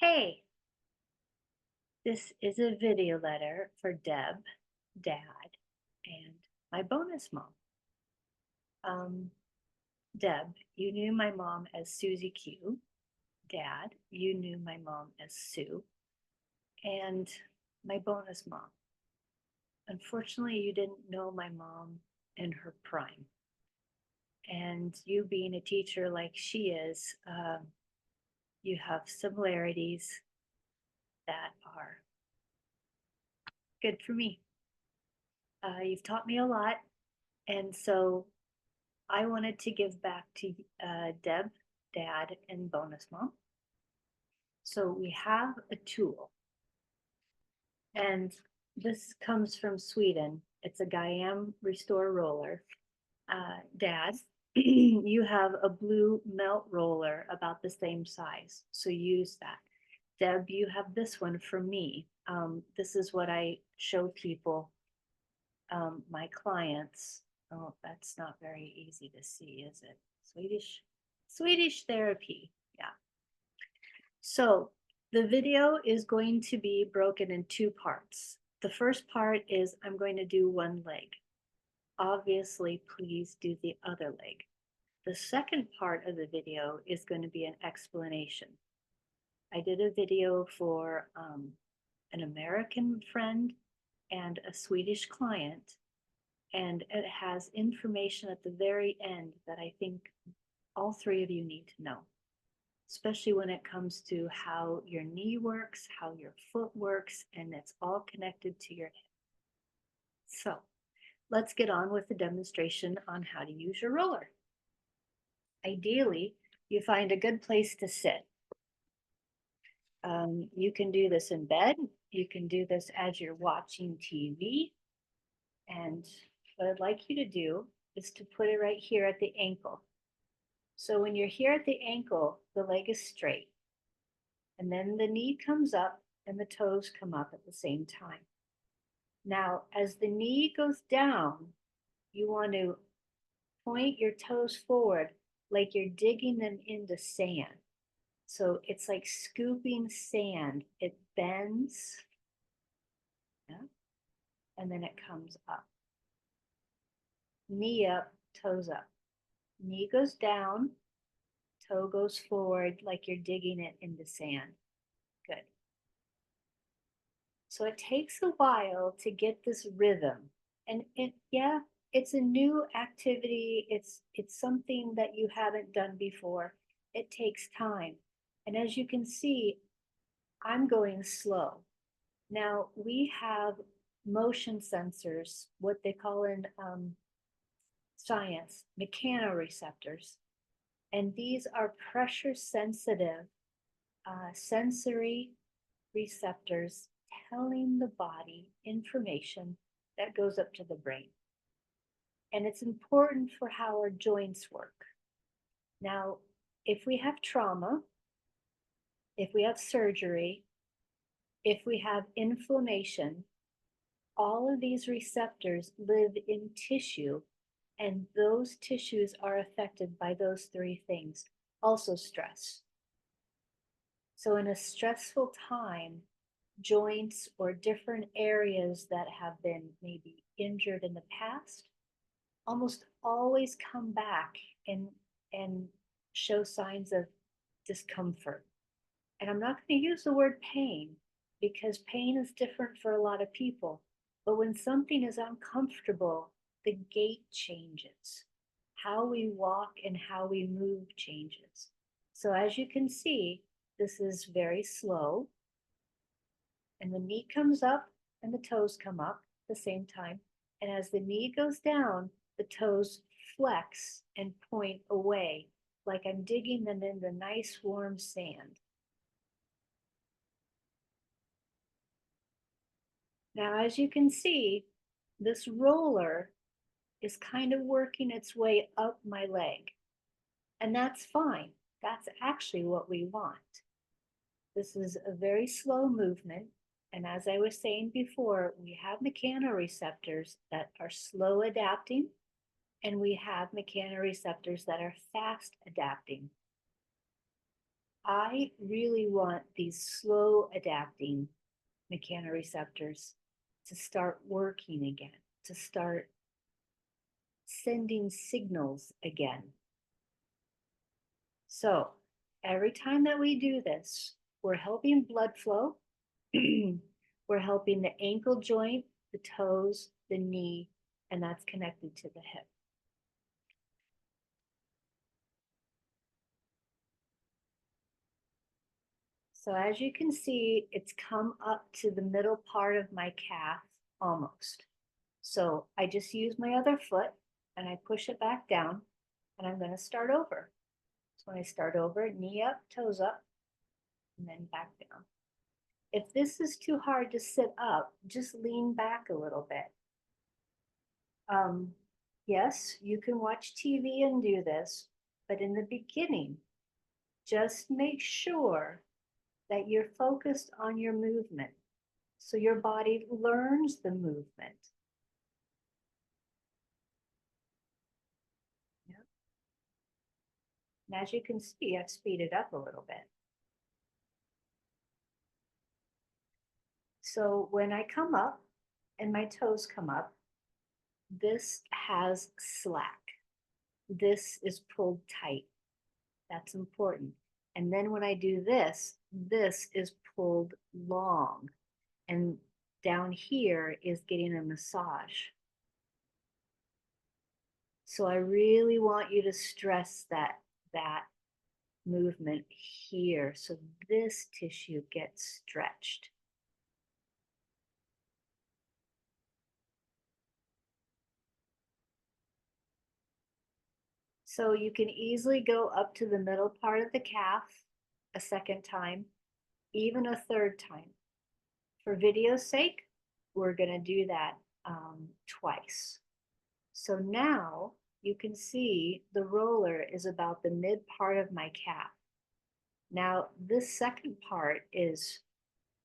Hey, this is a video letter for Deb, Dad, and my bonus mom. Um, Deb, you knew my mom as SusieQ. Dad, you knew my mom as Sue. And my bonus mom. Unfortunately, you didn't know my mom in her prime. And you being a teacher like she is, you have similarities that are good for me. You've taught me a lot. And so I wanted to give back to Deb, Dad, and bonus mom. So we have a tool, and this comes from Sweden. It's a Gaiam Restore roller. Dad, you have a blue melt roller about the same size, so use that. Deb, you have this one for me. This is what I show people, my clients. Oh, that's not very easy to see, is it? Swedish therapy. Yeah. So the video is going to be broken in two parts. The first part is I'm going to do one leg. Obviously, please do the other leg. The second part of the video is going to be an explanation. I did a video for an American friend and a Swedish client, and it has information at the very end that I think all three of you need to know, especially when it comes to how your knee works, how your foot works, and it's all connected to your head. So let's get on with the demonstration on how to use your roller. Ideally, you find a good place to sit. You can do this in bed. You can do this as you're watching TV. And what I'd like you to do is to put it right here at the ankle. So when you're here at the ankle, the leg is straight. And then the knee comes up and the toes come up at the same time. Now, as the knee goes down, you want to point your toes forward like you're digging them into sand. So it's like scooping sand. It bends, yeah, and then it comes up. Knee up, toes up. Knee goes down, toe goes forward like you're digging it into sand. Good. So it takes a while to get this rhythm. And it's a new activity. It's something that you haven't done before. It takes time. And as you can see, I'm going slow. Now we have motion sensors, what they call in science, mechanoreceptors. And these are pressure sensitive sensory receptors telling the body information that goes up to the brain. And it's important for how our joints work. Now, if we have trauma, if we have surgery, if we have inflammation, all of these receptors live in tissue, and those tissues are affected by those three things. Also stress. So in a stressful time, joints or different areas that have been maybe injured in the past almost always come back and show signs of discomfort. And I'm not going to use the word pain because pain is different for a lot of people. But when something is uncomfortable, the gait changes. How we walk and how we move changes. So as you can see, this is very slow. And the knee comes up and the toes come up at the same time. And as the knee goes down, the toes flex and point away, like I'm digging them in the nice warm sand. Now, as you can see, this roller is kind of working its way up my leg. And that's fine. That's actually what we want. This is a very slow movement. And as I was saying before, we have mechanoreceptors that are slow adapting, and we have mechanoreceptors that are fast adapting. I really want these slow adapting mechanoreceptors to start working again, to start sending signals again. So every time that we do this, we're helping blood flow. We're helping the ankle joint, the toes, the knee, and that's connected to the hip. So as you can see, it's come up to the middle part of my calf almost. So I just use my other foot and I push it back down and I'm going to start over. So when I start over, knee up, toes up, and then back down. If this is too hard to sit up, just lean back a little bit. Yes, you can watch TV and do this, but in the beginning, just make sure that you're focused on your movement so your body learns the movement. Yep. And as you can see, I've speeded up a little bit. So when I come up and my toes come up, this has slack. This is pulled tight. That's important. And then when I do this, this is pulled long. And down here is getting a massage. So I really want you to stress that movement here. So this tissue gets stretched. So you can easily go up to the middle part of the calf a second time, even a third time. For video's sake, we're going to do that twice. So now you can see the roller is about the mid part of my calf. Now this second part is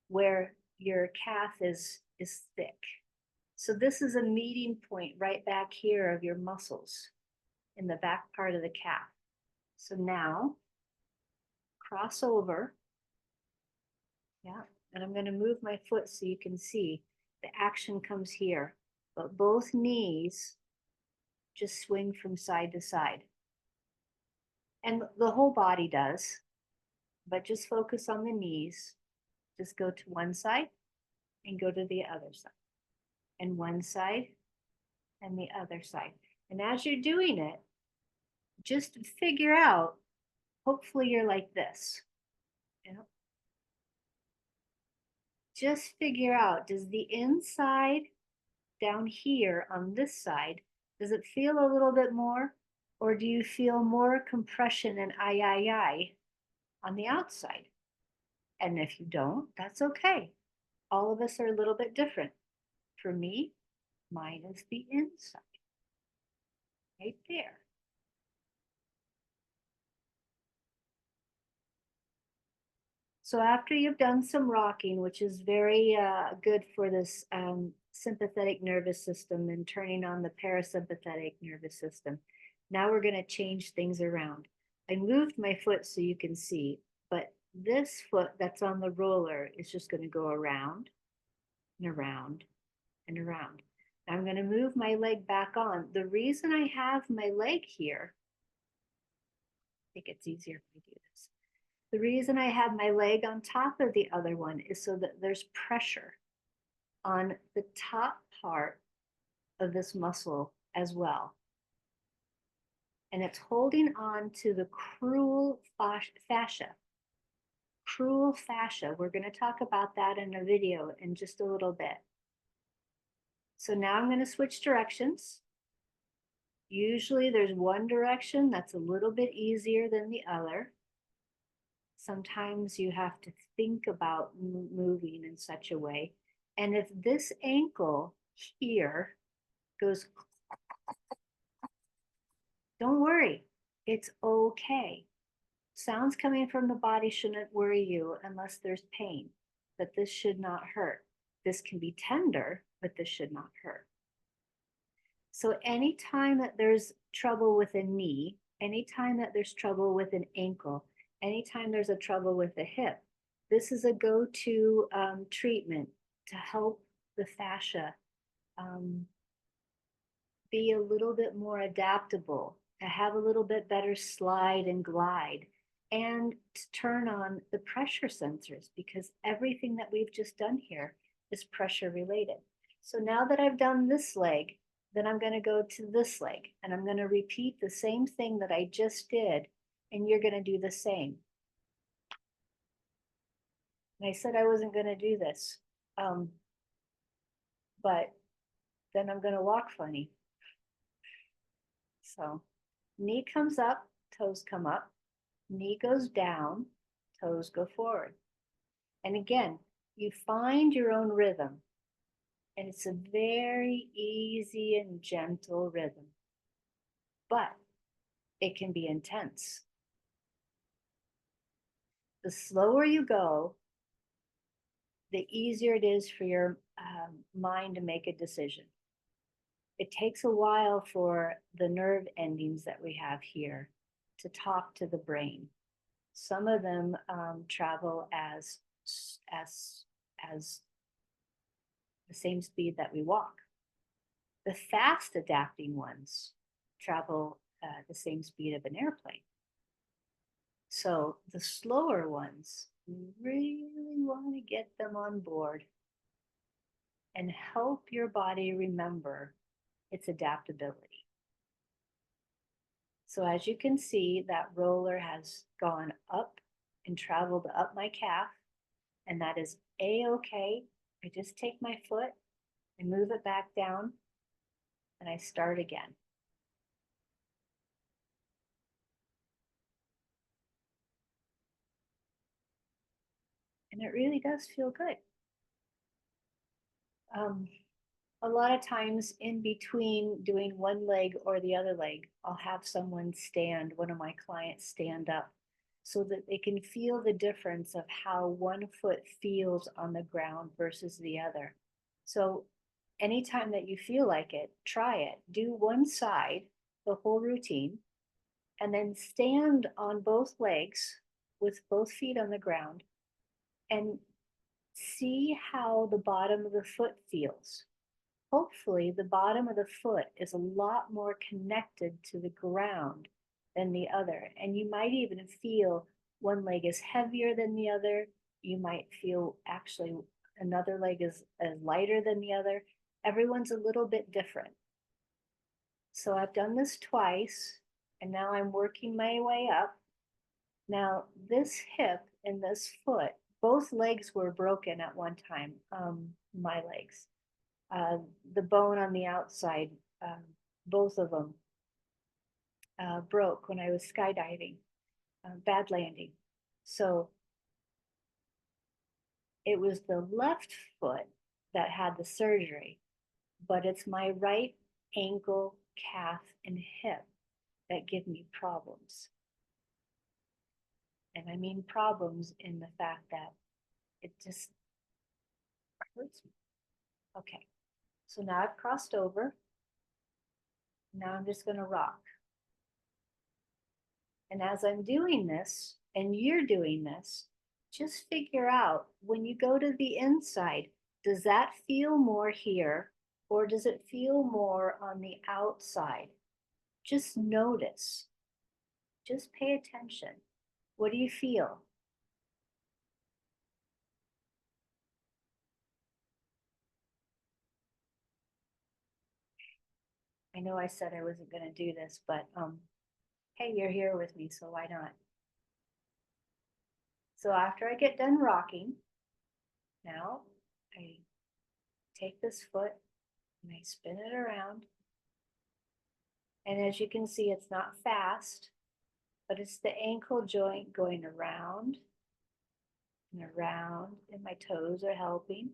where your calf is thick. So this is a meeting point right back here of your muscles in the back part of the calf. So now cross over. Yeah, and I'm going to move my foot so you can see the action comes here, but both knees just swing from side to side. And the whole body does, but just focus on the knees. Just go to one side and go to the other side, and one side and the other side. And as you're doing it, just figure out, hopefully you're like this. You know? Just figure out, does the inside down here on this side, does it feel a little bit more? Or do you feel more compression and I on the outside? And if you don't, that's okay. All of us are a little bit different. For me, mine is the inside, right there. So after you've done some rocking, which is very good for this sympathetic nervous system and turning on the parasympathetic nervous system, now we're going to change things around. I moved my foot so you can see, but this foot that's on the roller is just going to go around and around and around. Now I'm going to move my leg back on. The reason I have my leg here, I think it's easier if I do this. The reason I have my leg on top of the other one is so that there's pressure on the top part of this muscle as well. And it's holding on to the cruel fascia. Cruel fascia. We're going to talk about that in a video in just a little bit. So now I'm going to switch directions. Usually there's one direction that's a little bit easier than the other. Sometimes you have to think about moving in such a way. And if this ankle here goes, don't worry, it's okay. Sounds coming from the body shouldn't worry you unless there's pain, but this should not hurt. This can be tender, but this should not hurt. So anytime that there's trouble with a knee, anytime that there's trouble with an ankle, Anytime there's a trouble with the hip, this is a go-to treatment to help the fascia be a little bit more adaptable, to have a little bit better slide and glide, and to turn on the pressure sensors, because everything that we've just done here is pressure related. So now that I've done this leg, then I'm going to go to this leg, and I'm going to repeat the same thing that I just did, and you're going to do the same. And I said I wasn't going to do this, but then I'm going to walk funny. So knee comes up, toes come up, knee goes down, toes go forward. And again, you find your own rhythm, and it's a very easy and gentle rhythm, but it can be intense. The slower you go, the easier it is for your mind to make a decision. It takes a while for the nerve endings that we have here to talk to the brain. Some of them travel as the same speed that we walk. The fast adapting ones travel the same speed of an airplane. So the slower ones, you really want to get them on board and help your body remember its adaptability. So as you can see, that roller has gone up and traveled up my calf, and that is a-okay. I just take my foot and move it back down, and I start again. And it really does feel good. A lot of times in between doing one leg or the other leg, I'll have someone stand, one of my clients stand up, so that they can feel the difference of how one foot feels on the ground versus the other. So anytime that you feel like it, try it. Do one side, the whole routine, and then stand on both legs with both feet on the ground and see how the bottom of the foot feels. Hopefully, the bottom of the foot is a lot more connected to the ground than the other. And you might even feel one leg is heavier than the other. You might feel actually another leg is lighter than the other. Everyone's a little bit different. So I've done this twice, and now I'm working my way up. Now, this hip and this foot, both legs were broken at one time, my legs. The bone on the outside, both of them broke when I was skydiving, bad landing. So it was the left foot that had the surgery, but it's my right ankle, calf, and hip that give me problems. And I mean problems in the fact that it just hurts me. Okay, so now I've crossed over. Now I'm just going to rock. And as I'm doing this, and you're doing this, just figure out when you go to the inside, does that feel more here, or does it feel more on the outside? Just notice. Just pay attention. What do you feel? I know I said I wasn't going to do this, but hey, you're here with me, so why not? So after I get done rocking, now I take this foot and I spin it around. And as you can see, it's not fast, but it's the ankle joint going around and around, and my toes are helping.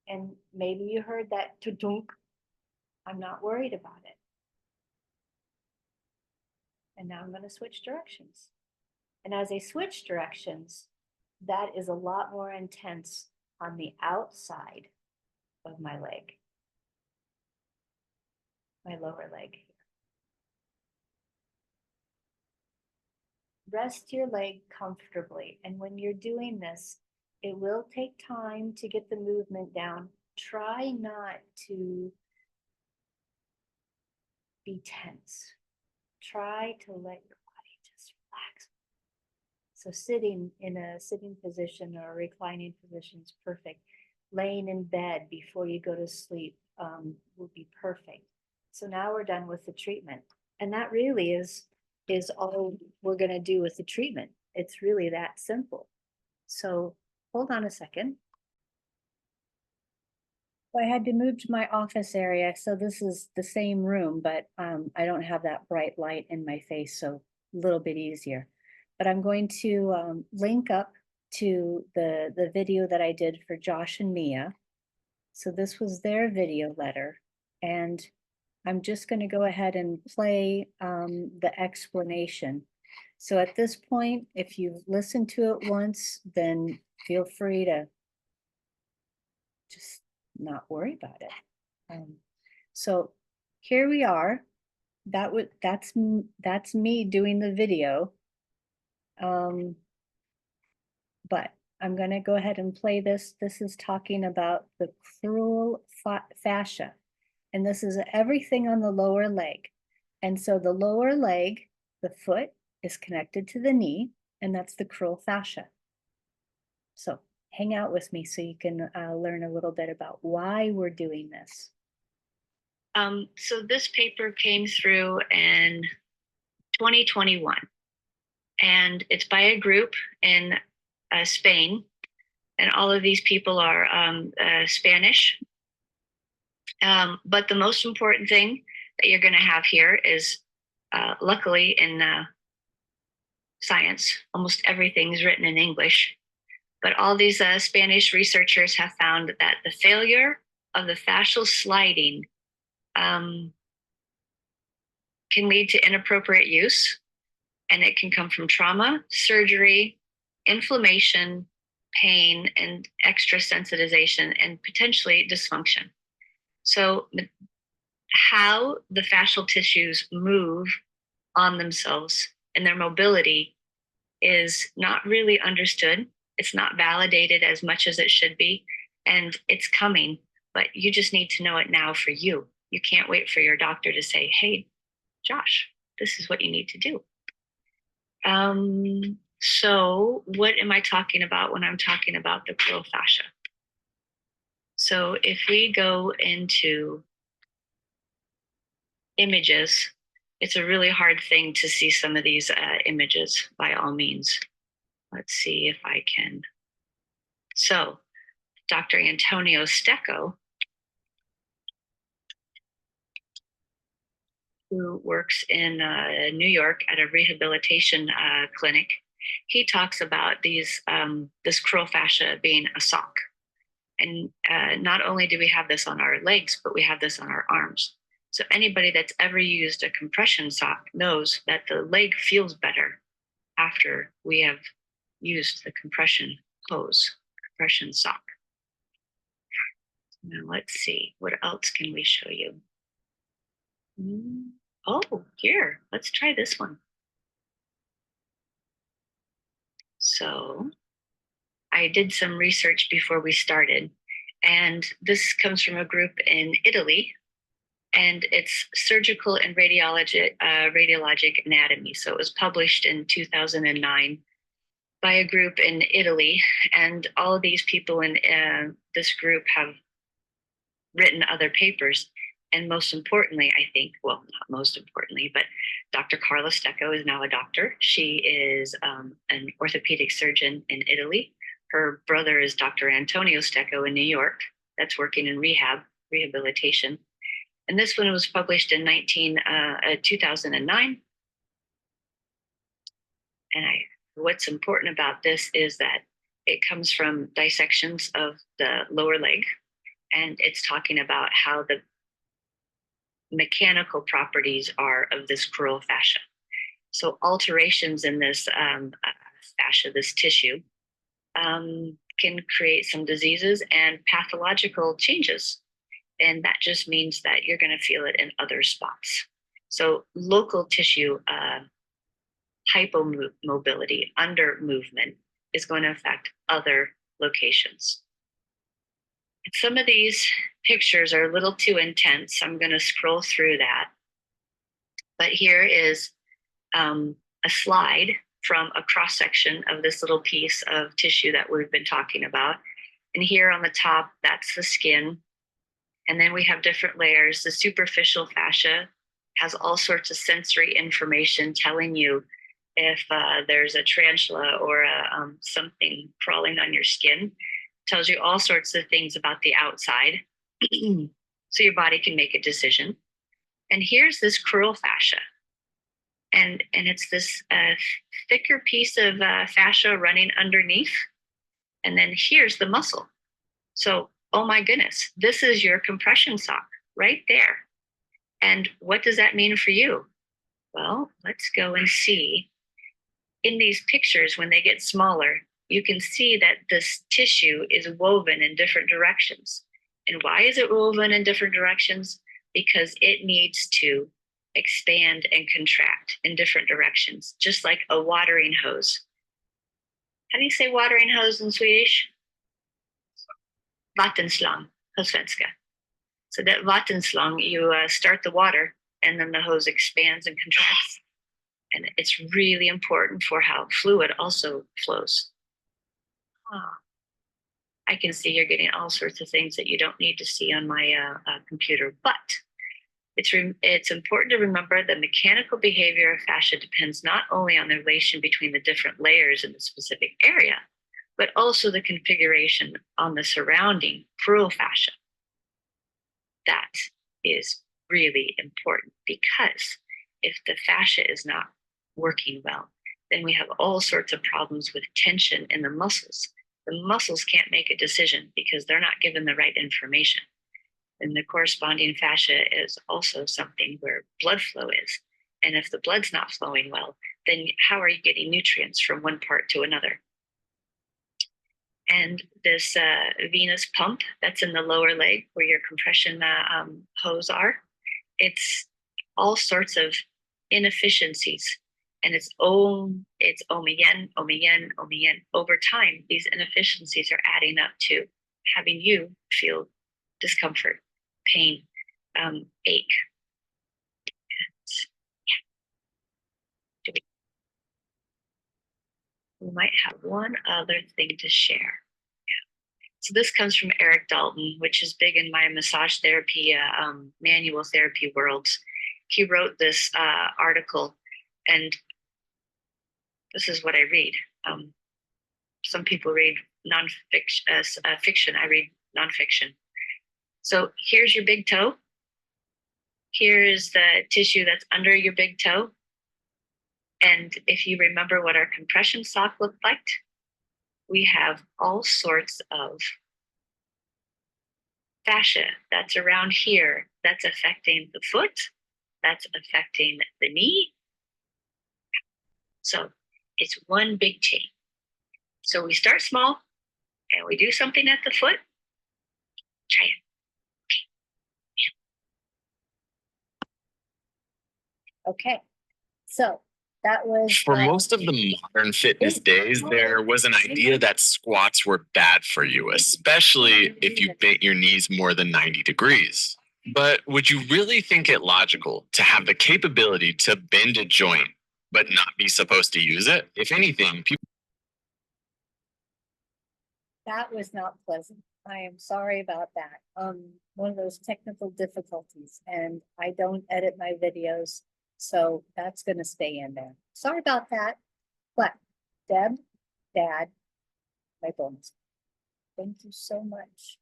And maybe you heard that to-dunk. I'm not worried about it. And now I'm going to switch directions. And as I switch directions, that is a lot more intense on the outside of my leg, my lower leg. rest your leg comfortably. And when you're doing this, it will take time to get the movement down. Try not to be tense. Try to let your body just relax. So sitting in a sitting position or a reclining position is perfect. Laying in bed before you go to sleep will be perfect. So now we're done with the treatment. And that really is all we're going to do with the treatment. It's really that simple. So hold on a second. So I had to move to my office area. So this is the same room, but I don't have that bright light in my face, so a little bit easier. But I'm going to link up to the video that I did for Josh and Mia. So this was their video letter. And I'm just going to go ahead and play the explanation. So at this point, if you've listened to it once, then feel free to just not worry about it. So here we are. That's me doing the video. But I'm going to go ahead and play this. This is talking about the crural fascia. And this is everything on the lower leg. And so the lower leg, the foot, is connected to the knee, and that's the crural fascia. So hang out with me so you can learn a little bit about why we're doing this. So this paper came through in 2021, and it's by a group in Spain, and all of these people are Spanish. But the most important thing that you're going to have here is, luckily in science, almost everything is written in English. But all these Spanish researchers have found that the failure of the fascial sliding can lead to inappropriate use, and it can come from trauma, surgery, inflammation, pain, and extra sensitization, and potentially dysfunction. So how the fascial tissues move on themselves and their mobility is not really understood. It's not validated as much as it should be, and it's coming, but you just need to know it now for you. You can't wait for your doctor to say, hey, Josh, this is what you need to do. So what am I talking about when I'm talking about the crural fascia? So if we go into images, it's a really hard thing to see some of these images by all means. Let's see if I can. So Dr. Antonio Stecco, who works in New York at a rehabilitation clinic, he talks about these this crural fascia being a sock. And not only do we have this on our legs, but we have this on our arms. So anybody that's ever used a compression sock knows that the leg feels better after we have used the compression hose, compression sock. Now let's see, what else can we show you? Oh, here, let's try this one. So I did some research before we started, and this comes from a group in Italy, and it's surgical and radiologic anatomy. So it was published in 2009 by a group in Italy, and all of these people in this group have written other papers. And most importantly, I think, well, not most importantly, but Dr. Carla Stecco is now a doctor. She is an orthopedic surgeon in Italy. Her brother is Dr. Antonio Stecco in New York, that's working in rehabilitation. And this one was published in 2009. And what's important about this is that it comes from dissections of the lower leg, and it's talking about how the mechanical properties are of this crural fascia. So alterations in this fascia, this tissue, can create some diseases and pathological changes. And that just means that you're going to feel it in other spots. So local tissue hypomobility, under movement, is going to affect other locations. Some of these pictures are a little too intense. I'm going to scroll through that. But here is a slide from a cross-section of this little piece of tissue that we've been talking about. And here on the top, that's the skin. And then we have different layers. The superficial fascia has all sorts of sensory information telling you if there's a tarantula or something crawling on your skin. Tells you all sorts of things about the outside. So your body can make a decision. And here's this crural fascia. And it's this thicker piece of fascia running underneath. And then here's the muscle. So, oh my goodness, this is your compression sock right there. And what does that mean for you? Well, let's go and see. In these pictures, when they get smaller, you can see that this tissue is woven in different directions. And why is it woven in different directions? Because it needs to expand and contract in different directions, just like a watering hose. How do you say watering hose in Swedish? Vattenslang på svenska. So that vattenslang, you start the water and then the hose expands and contracts. And it's really important for how fluid also flows. I can see you're getting all sorts of things that you don't need to see on my computer, but it's important to remember the mechanical behavior of fascia depends not only on the relation between the different layers in the specific area, but also the configuration on the surrounding crural fascia. That is really important because if the fascia is not working well, then we have all sorts of problems with tension in the muscles. The muscles can't make a decision because they're not given the right information. And the corresponding fascia is also something where blood flow is. And if the blood's not flowing well, then how are you getting nutrients from one part to another? And this venous pump that's in the lower leg where your compression hose are, it's all sorts of inefficiencies. And it's om again. Over time, these inefficiencies are adding up to having you feel discomfort, pain, ache. And, we might have one other thing to share. So this comes from Eric Dalton, which is big in my massage therapy, manual therapy worlds. He wrote this article, and this is what I read. Some people read fiction. I read nonfiction. So here's your big toe. Here's the tissue that's under your big toe. And if you remember what our compression sock looked like, we have all sorts of fascia that's around here that's affecting the foot, that's affecting the knee. So it's one big chain. So we start small and we do something at the foot. Try it. Okay, so that was for most of the modern fitness days, there was an idea that squats were bad for you, especially if you bent your knees more than 90 degrees. But would you really think it logical to have the capability to bend a joint, but not be supposed to use it? If anything, people. That was not pleasant. I am sorry about that. One of those technical difficulties, and I don't edit my videos, so that's going to stay in there. Sorry about that. But Deb, Dad, my bonus, thank you so much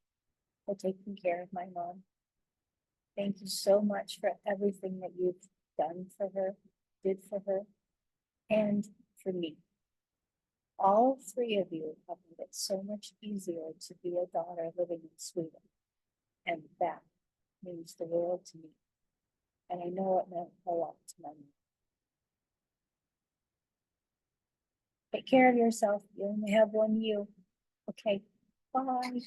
for taking care of my mom. Thank you so much for everything that you've done for her, did for her, and for me. All three of you have made it so much easier to be a daughter living in Sweden. And that means the world to me. And I know it meant a lot to my mom. Take care of yourself. You only have one you. Okay, bye.